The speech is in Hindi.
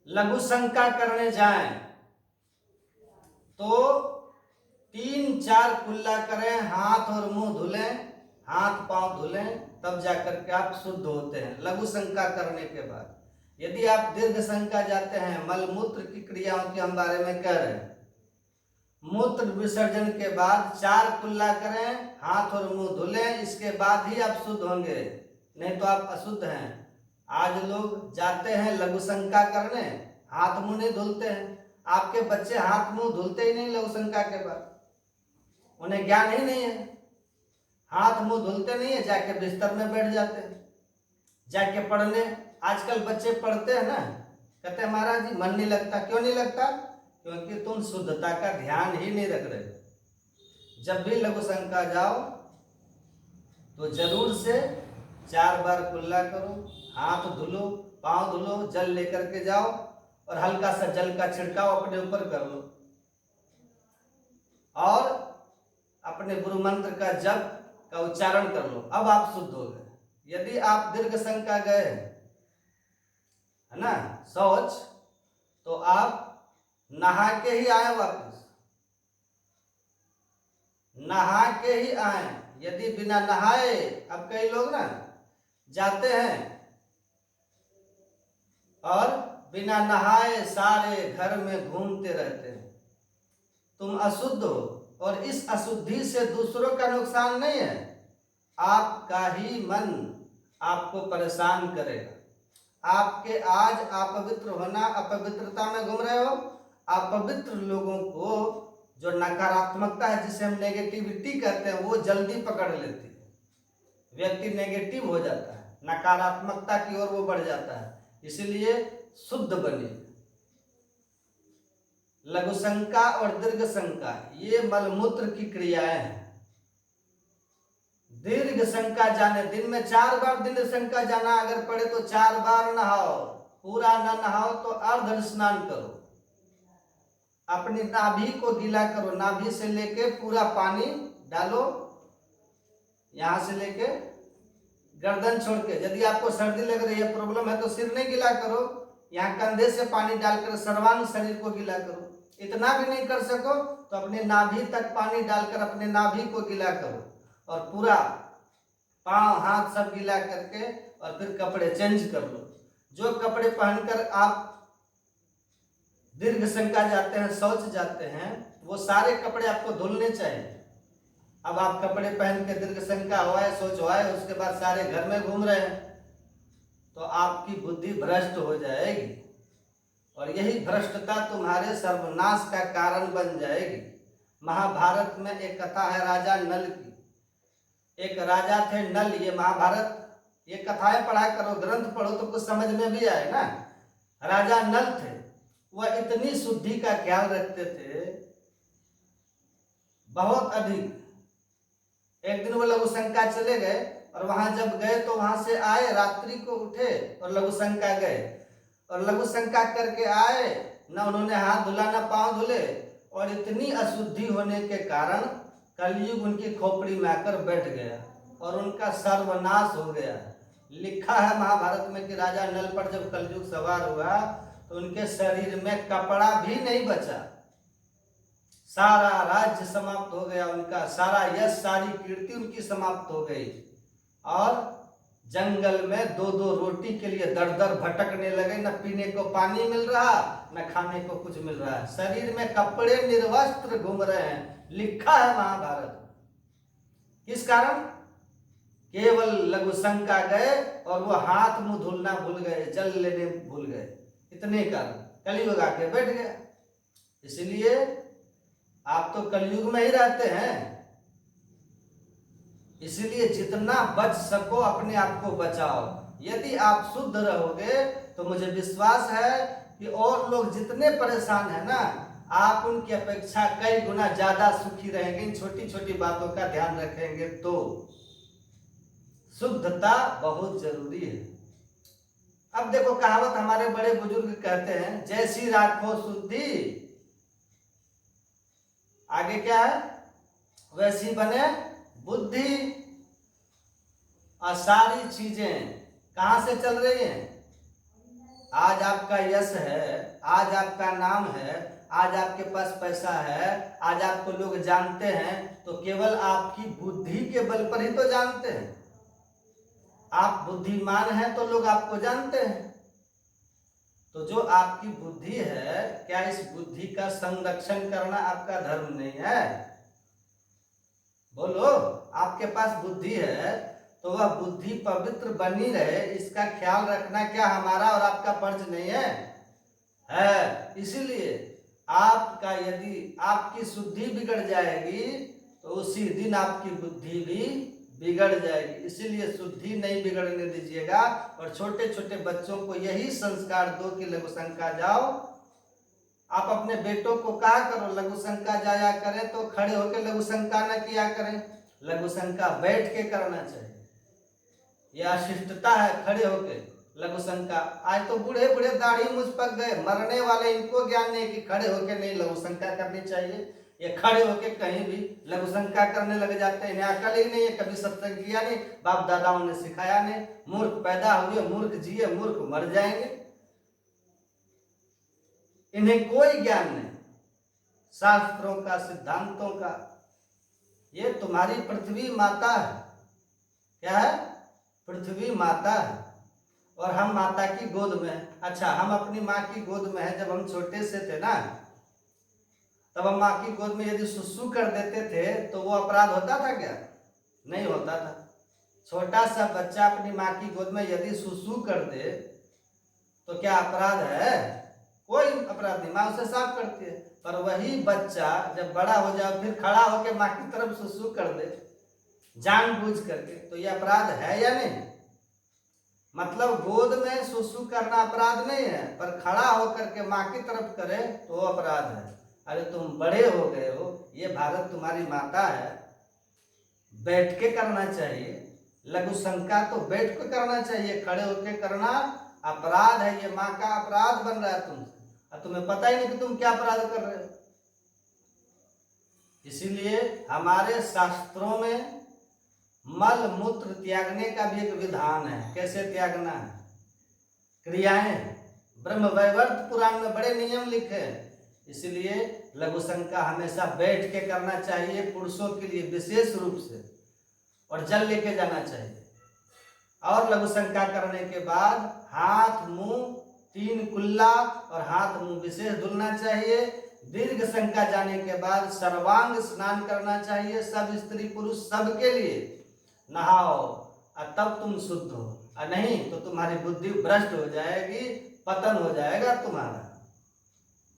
लघु शंका करने जाएं तो 3-4 कुल्ला करें, हाथ और मुंह धुलें, हाथ पांव धुलें, तब जाकर के आप शुद्ध होते हैं लघु शंका करने के बाद। यदि आप दीर्घ शंका जाते हैं, मल मूत्र की क्रियाओं के हम बारे में कह रहे हैं, मूत्र विसर्जन के बाद 4 कुल्ला करें, हाथ और मुंह धुलें, इसके बाद ही आप शुद्ध होंगे, नहीं तो आप अशुद्ध हैं। आज लोग जाते हैं लघु शंका करने, हाथ मुंह नहीं धुलते हैं। आपके बच्चे हाथ मुंह धुलते ही नहीं लघु शंका के बाद, उन्हें ज्ञान ही नहीं है, हाथ मुंह धुलते नहीं है, जाके बिस्तर में बैठ जाते हैं, जाके पढ़ने। आजकल बच्चे पढ़ते हैं ना, कहते हैं महाराज जी मन नहीं लगता। क्यों नहीं लगता? क्योंकि तुम शुद्धता का ध्यान ही नहीं रख रहे। जब भी लघु शंका जाओ तो जरूर से 4 बार कुल्ला करो, हाथ धुलो, पांव धुलो, जल लेकर के जाओ और हल्का सा जल का छिड़काव अपने ऊपर कर लो और अपने गुरु मंत्र का जप का उच्चारण कर लो, अब आप शुद्ध हो गए। यदि आप दीर्घ शंका गए है ना शौच, तो आप नहा के ही आए, वापस नहा के ही आए। यदि बिना नहाए, अब कई लोग ना जाते हैं और बिना नहाए सारे घर में घूमते रहते हैं, तुम अशुद्ध हो। और इस अशुद्धि से दूसरों का नुकसान नहीं है, आपका ही मन आपको परेशान करेगा। आपके आज अपवित्र होना, अपवित्रता में घूम रहे हो, अपवित्र लोगों को जो नकारात्मकता है, जिसे हम नेगेटिविटी कहते हैं, वो जल्दी पकड़ लेती है। व्यक्ति नेगेटिव हो जाता है, नकारात्मकता की ओर वो बढ़ जाता है। इसलिए शुद्ध बनिए। लघु शंका और दीर्घ शंका ये मलमूत्र की क्रियाएं हैं। दीर्घ शंका जाने, दिन में 4 बार दीर्घ शंका जाना अगर पड़े तो 4 बार नहाओ, पूरा न नहाओ तो अर्ध स्नान करो, अपनी नाभि को गीला करो, नाभि से लेके पूरा पानी डालो, यहां से लेके गर्दन छोड़ के। यदि आपको सर्दी लग रही है, प्रॉब्लम है, तो सिर नहीं गीला करो, यहाँ कंधे से पानी डालकर सर्वांग शरीर को गीला करो। इतना भी नहीं कर सको तो अपने नाभि तक पानी डालकर अपने नाभि को गीला करो और पूरा पांव हाथ सब गीला करके और फिर कपड़े चेंज कर लो। जो कपड़े पहनकर आप दीर्घ शंका जाते हैं, शौच जाते हैं, वो सारे कपड़े आपको धुलने चाहिए। अब आप कपड़े पहन के दीर्घ शंका हुआ है, शौच हुआ है, उसके बाद सारे घर में घूम रहे हैं, तो आपकी बुद्धि भ्रष्ट हो जाएगी और यही भ्रष्टता तुम्हारे सर्वनाश का कारण बन जाएगी। महाभारत में एक कथा है राजा नल की। एक राजा थे नल, ये महाभारत, ये कथाएं पढ़ा करो, ग्रंथ पढ़ो तो कुछ समझ में भी आए ना। राजा नल थे, वह इतनी शुद्धि का ख्याल रखते थे बहुत अधिक। एक दिन वो लघु शंका चले गए और वहां जब गए तो वहां से आए, रात्रि को उठे और लघु शंका गए और लघु शंका करके आए, न उन्होंने हाथ धुला न पांव धुले, और इतनी अशुद्धि होने के कारण कलयुग उनकी खोपड़ी में आकर बैठ गया और उनका सर्वनाश हो गया। लिखा है महाभारत में कि राजा नल पर जब कलयुग सवार हुआ तो उनके शरीर में कपड़ा भी नहीं बचा, सारा राज्य समाप्त हो गया, उनका सारा यश, सारी कीर्ति उनकी समाप्त हो गई और जंगल में 2-2 रोटी के लिए दर दर भटकने लगे। न पीने को पानी मिल रहा, न खाने को कुछ मिल रहा है, शरीर में कपड़े निर्वस्त्र घूम रहे हैं। लिखा है महाभारत। किस कारण? केवल लघु शंका गए और वो हाथ मुंह धुलना भूल गए, जल लेने भूल गए, इतने कारण कलयुग आके बैठ गया। इसलिए आप तो कलयुग में ही रहते हैं, इसलिए जितना बच सको अपने आप को बचाओ। यदि आप शुद्ध रहोगे तो मुझे विश्वास है कि और लोग जितने परेशान हैं ना, आप उनकी अपेक्षा कई गुना ज्यादा सुखी रहेंगे। इन छोटी छोटी बातों का ध्यान रखेंगे तो शुद्धता बहुत जरूरी है। अब देखो, कहावत हमारे बड़े बुजुर्ग कहते हैं, जैसी राखो शुद्धि, आगे क्या है, वैसी बने बुद्धि। और सारी चीजें कहां से चल रही हैं? आज आपका यश है, आज आपका नाम है, आज आपके पास पैसा है, आज आपको लोग जानते हैं, तो केवल आपकी बुद्धि के बल पर ही तो जानते हैं। आप बुद्धिमान हैं तो लोग आपको जानते हैं। तो जो आपकी बुद्धि है, क्या इस बुद्धि का संरक्षण करना आपका धर्म नहीं है? बोलो, आपके पास बुद्धि है तो वह बुद्धि पवित्र बनी रहे, इसका ख्याल रखना क्या हमारा और आपका फर्ज नहीं है? है। इसीलिए आपका यदि आपकी शुद्धि बिगड़ जाएगी तो उसी दिन आपकी बुद्धि भी बिगड़ जाएगी। इसीलिए शुद्धि नहीं बिगड़ने दीजिएगा और छोटे छोटे बच्चों को यही संस्कार दो कि लघु शंका जाओ। आप अपने बेटों को कहा करो लघु शंका जाया करें तो खड़े होकर लघु शंका न किया करें, लघु शंका बैठ के करना चाहिए। यह शिष्टता है खड़े होके लघु शंका। आज तो बूढ़े बूढ़े दाढ़ी मुझ पक गए, मरने वाले, इनको ज्ञान नहीं कि खड़े होके नहीं लघु शंका करनी चाहिए। ये खड़े होके कहीं भी लघु शंका करने लग जाते हैं, इन्हें अकल ही नहीं है, कभी सत्संग किया नहीं, बाप दादाओं ने सिखाया नहीं। मूर्ख पैदा हुए, मूर्ख जिए, मूर्ख मर जाएंगे। इन्हें कोई ज्ञान नहीं शास्त्रों का, सिद्धांतों का। ये तुम्हारी पृथ्वी माता है। क्या है? पृथ्वी माता है और हम माता की गोद में हैं। अच्छा, हम अपनी माँ की गोद में हैं। जब हम छोटे से थे ना, तब हम माँ की गोद में यदि सुसु कर देते थे तो वो अपराध होता था क्या? नहीं होता था। छोटा सा बच्चा अपनी माँ की गोद में यदि सुसु कर दे तो क्या अपराध है? कोई अपराध नहीं, माँ उसे साफ करती है। पर वही बच्चा जब बड़ा हो जाए फिर खड़ा होकर माँ की तरफ सुसु कर दे जानबूझ करके, तो ये अपराध है या नहीं? मतलब गोद में सुसु करना अपराध नहीं है, पर खड़ा होकर के माँ की तरफ करे तो अपराध है। अरे तुम बड़े हो गए हो, ये भारत तुम्हारी माता है, बैठ के करना चाहिए। लघु शंका तो बैठ के करना चाहिए, खड़े होकर करना अपराध है। ये माँ का अपराध बन रहा है तुमसे, और तुम्हें पता ही नहीं कि तुम क्या अपराध कर रहे हो। इसीलिए हमारे शास्त्रों में मल मूत्र त्यागने का भी एक विधान है। कैसे त्यागना है? क्रियाएं। ब्रह्म वैवर्त पुराण में बड़े नियम लिखे हैं। इसलिए लघु शंका हमेशा बैठ के करना चाहिए, पुरुषों के लिए विशेष रूप से, और जल लेके जाना चाहिए। और लघु शंका करने के बाद हाथ मुंह 3 कुल्ला और हाथ मुंह विशेष धुलना चाहिए। दीर्घ शंका जाने के बाद सर्वांग स्नान करना चाहिए। सब स्त्री पुरुष सबके लिए नहाओ और तब तुम शुद्ध हो, और नहीं तो तुम्हारी बुद्धि भ्रष्ट हो जाएगी, पतन हो जाएगा तुम्हारा।